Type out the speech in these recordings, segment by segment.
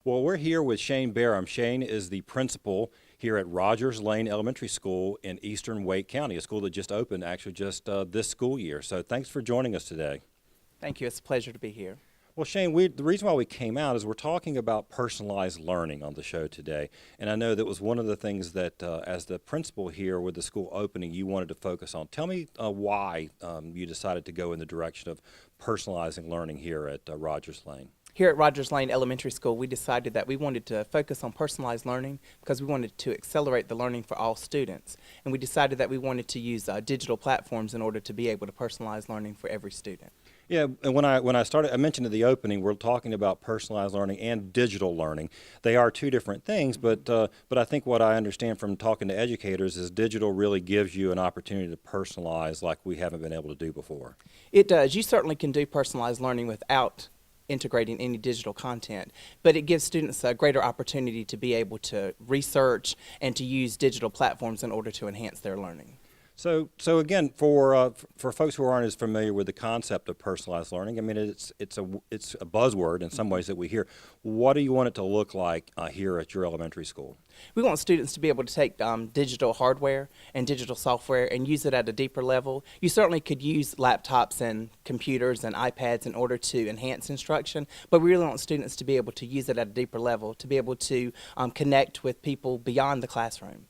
Well, we're here with Shane BARHAM. Shane is the principal here at Rogers Lane Elementary School in eastern Wake County, a school that just opened actually just this school year. So thanks for joining us today. Thank you. It's a pleasure to be here. Well, Shane, the reason why we came out is we're talking about personalized learning on the show today. And I know that was one of the things that as the principal here with the school opening, you wanted to focus on. Tell me why you decided to go in the direction of personalizing learning here at Rogers Lane. Here at Rogers Lane Elementary School, we decided that we wanted to focus on personalized learning because we wanted to accelerate the learning for all students. And we decided that we wanted to use digital platforms in order to be able to personalize learning for every student. Yeah, and when I started, I mentioned at the opening, we're talking about personalized learning and digital learning. They are two different things, but I think what I understand from talking to educators is digital really gives you an opportunity to personalize like we haven't been able to do before. It does. You certainly can do personalized learning without integrating any digital content, but it gives students a greater opportunity to be able to research and to use digital platforms in order to enhance their learning. So again, for folks who aren't as familiar with the concept of personalized learning, I mean, it's a buzzword in some ways that we hear. What do you want it to look like here at your elementary school? We want students to be able to take digital hardware and digital software and use it at a deeper level. You certainly could use laptops and computers and iPads in order to enhance instruction, but we really want students to be able to use it at a deeper level, to be able to connect with people beyond the classroom.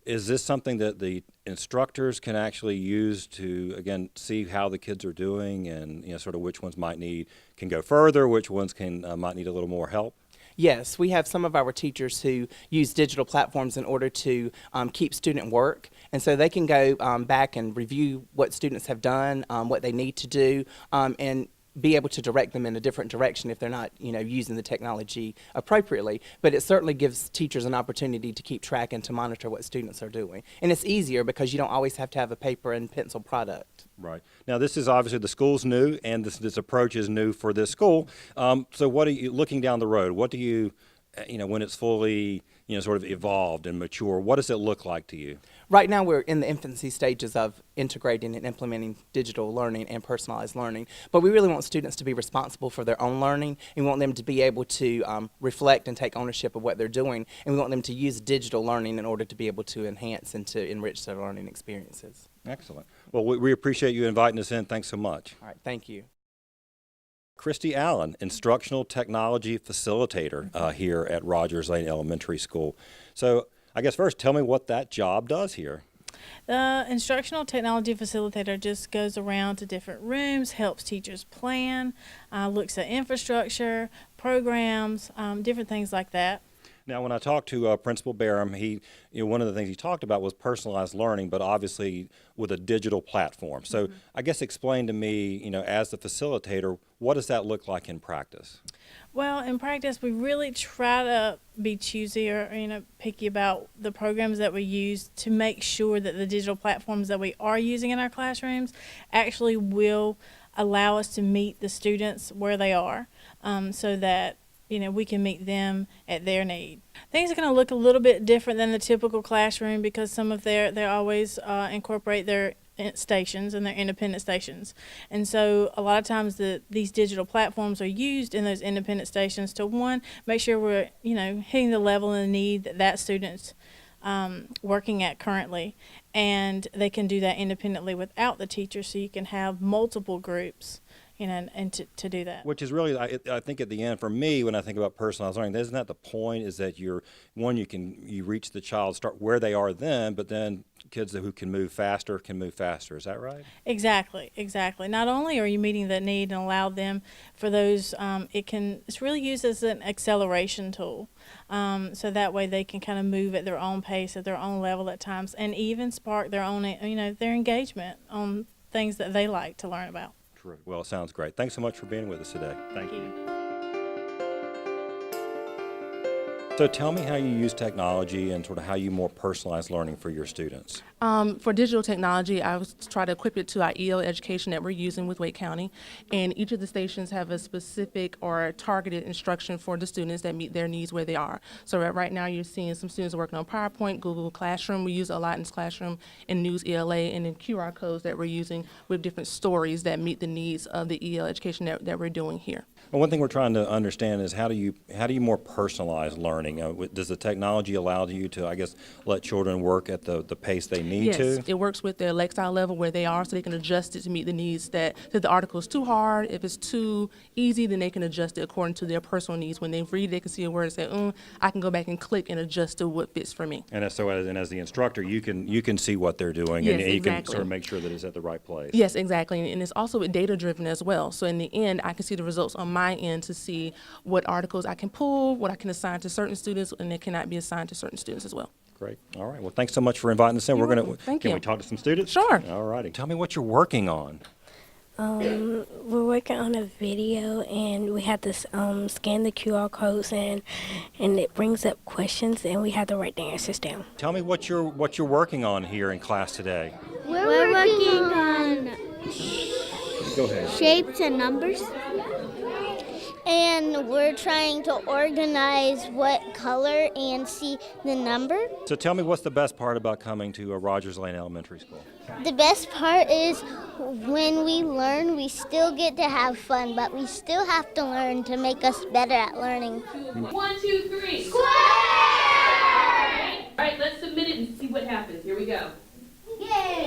Is this something that the instructors can actually use to, again, see how the kids are doing and, sort of which ones can go further, which ones might need a little more help? Yes, we have some of our teachers who use digital platforms in order to keep student work, and so they can go back and review what students have done, what they need to do, and be able to direct them in a different direction if they're not, using the technology appropriately. But it certainly gives teachers an opportunity to keep track and to monitor what students are doing. And it's easier because you don't always have to have a paper and pencil product. Right. Now, this is obviously the school's new, and this approach is new for this school. So what are you, looking down the road, what do you, when it's fully, sort of evolved and mature, what does it look like to you? Right now we're in the infancy stages of integrating and implementing digital learning and personalized learning, but we really want students to be responsible for their own learning, and we want them to be able to reflect and take ownership of what they're doing, and we want them to use digital learning in order to be able to enhance and to enrich their learning experiences. Excellent. Well, we appreciate you inviting us in. Thanks so much. All right, thank you. KRISTI Allen, Instructional Technology Facilitator here at Rogers Lane Elementary School. So I guess first, tell me what that job does here. The Instructional Technology Facilitator just goes around to different rooms, helps teachers plan, looks at infrastructure, programs, different things like that. Now, when I talked to Principal BARHAM, one of the things he talked about was personalized learning, but obviously with a digital platform. So I guess explain to me, as the facilitator, what does that look like in practice? Well, in practice, we really try to be choosy or, picky about the programs that we use to make sure that the digital platforms that we are using in our classrooms actually will allow us to meet the students where they are, so that we can meet them at their need. Things are going to look a little bit different than the typical classroom because some of they always incorporate their stations and their independent stations. And so a lot of times these digital platforms are used in those independent stations to, one, make sure we're, hitting the level and the need that student's working at currently. And they can do that independently without the teacher, so you can have multiple groups and to do that. Which is really, I think at the end, for me, when I think about personalized learning, isn't that the point, is that you reach the child, start where they are then, but then kids who can move faster. Is that right? Exactly. Not only are you meeting the need and allow them for those, it's really used as an acceleration tool. So that way they can kind of move at their own pace, at their own level at times, and even spark their own, their engagement on things that they like to learn about. Terrific. Well, it sounds great. Thanks so much for being with us today. Thank you. So tell me how you use technology and sort of how you more personalize learning for your students. For digital technology, I was try to equip it to our EL education that we're using with Wake County, and each of the stations have a specific or targeted instruction for the students that meet their needs where they are. So right now you're seeing some students working on PowerPoint, Google Classroom. We use a lot in this classroom, and News ELA, and then QR codes that we're using with different stories that meet the needs of the EL education that we're doing here. Well, one thing we're trying to understand is how do you more personalize learning? Does the technology allow you to, I guess, let children work at the pace they need to? Yes, it works with their lifestyle level where they are, so they can adjust it to meet the needs that if the article is too hard, if it's too easy, then they can adjust it according to their personal needs. When they read, they can see a word and say, I can go back and click and adjust to what fits for me. And as the instructor, you can see what they're doing, Yes, and you can exactly. sort of make sure that it's at the right place. Yes, exactly, and it's also data-driven as well. So in the end, I can see the results on my end to see what articles I can pull, what I can assign to certain students, and they cannot be assigned to certain students as well. Great. All right. Well, thanks so much for inviting us in. You're We're welcome. gonna Thank can you. we talk to some students? Sure. All righty. Tell me what you're working on. We're working on a video, and we have to scan the QR codes, and it brings up questions, and we have to write the answers down. Tell me what you're working on here in class today. We're working on Go ahead. shapes and numbers. And we're trying to organize what color and see the number. So tell me what's the best part about coming to Rogers Lane Elementary School? The best part is when we learn, we still get to have fun, but we still have to learn to make us better at learning. 1, 2, 3. Square! All right, let's submit it and see what happens. Here we go. Yay!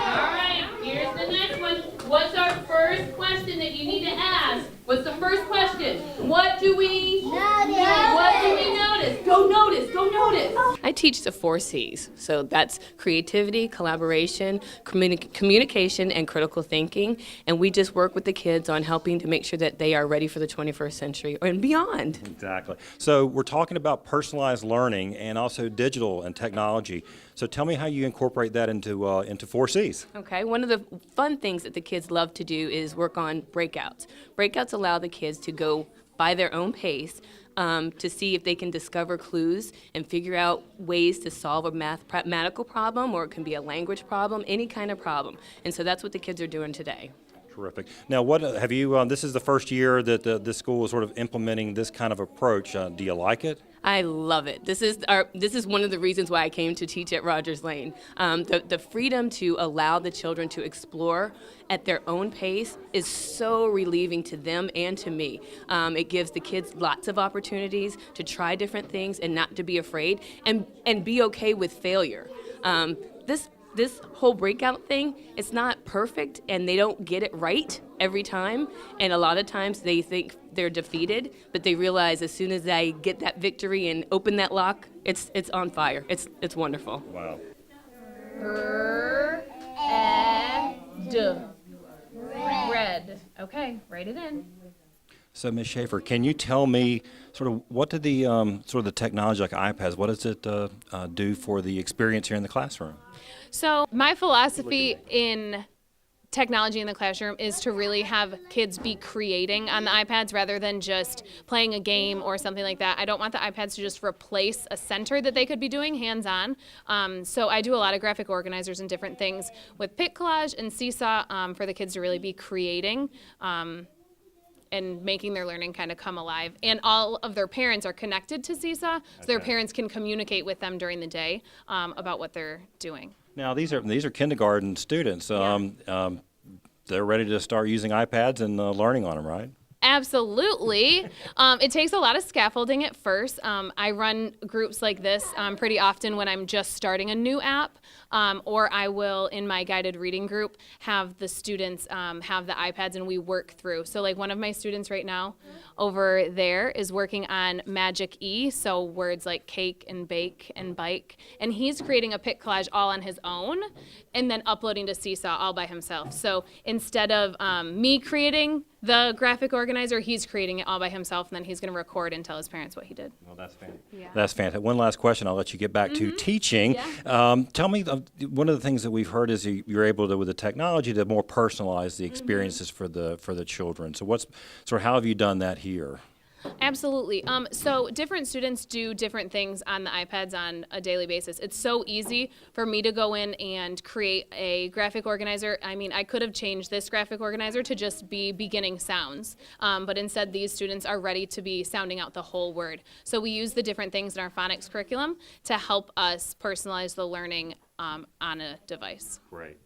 All right, here's the next one. What's our first question that you need to ask? What's the first question? What do we Notice. What do we notice? Go notice, go notice. I teach the 4 C's. So that's creativity, collaboration, communication, and critical thinking. And we just work with the kids on helping to make sure that they are ready for the 21st century and beyond. Exactly. So we're talking about personalized learning and also digital and technology. So tell me how you incorporate that into 4 C's. Okay, one of the fun things that the kids love to do is work on breakouts. Breakouts allow the kids to go by their own pace to see if they can discover clues and figure out ways to solve a mathematical problem, or it can be a language problem, any kind of problem. And so that's what the kids are doing today. Terrific. Now, what have you? This is the first year that this school is sort of implementing this kind of approach. Do you like it? I love it. This is one of the reasons why I came to teach at Rogers Lane. The freedom to allow the children to explore at their own pace is so relieving to them and to me. It gives the kids lots of opportunities to try different things and not to be afraid and be okay with failure. This whole breakout thing, it's not perfect, and they don't get it right every time, and a lot of times they think they're defeated, but they realize as soon as they get that victory and open that lock, it's on fire. It's wonderful. Wow. Red. Okay, write it in. So, Ms. Schaefer, can you tell me sort of what did the sort of the technology like iPads, what does it do for the experience here in the classroom? So my philosophy in technology in the classroom is to really have kids be creating on the iPads rather than just playing a game or something like that. I don't want the iPads to just replace a center that they could be doing hands-on. So I do a lot of graphic organizers and different things with Pic Collage and Seesaw for the kids to really be creating and making their learning kind of come alive. And all of their parents are connected to Seesaw, so their parents can communicate with them during the day about what they're doing. Now, these are kindergarten students. They're ready to start using iPads and learning on them, right? Absolutely. It takes a lot of scaffolding at first. I run groups like this pretty often when I'm just starting a new app, or I will, in my guided reading group, have the students have the iPads and we work through. So like one of my students right now over there is working on Magic E, so words like cake and bake and bike, and he's creating a Pic Collage all on his own and then uploading to Seesaw all by himself. So instead of me creating the graphic organizer, he's creating it all by himself, and then he's going to record and tell his parents what he did. Well, that's fantastic. Yeah. That's fantastic. One last question. I'll let you get back to teaching. Yeah. Tell me, one of the things that we've heard is you're able to, with the technology, to more personalize the experiences for the children. So how have you done that here? Absolutely. So different students do different things on the iPads on a daily basis. It's so easy for me to go in and create a graphic organizer. I mean, I could have changed this graphic organizer to just be beginning sounds, but instead these students are ready to be sounding out the whole word. So we use the different things in our phonics curriculum to help us personalize the learning on a device. Great.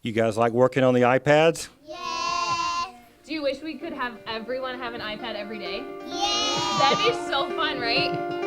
You guys like working on the iPads? Do you wish we could have everyone have an iPad every day? Yeah! That'd be so fun, right?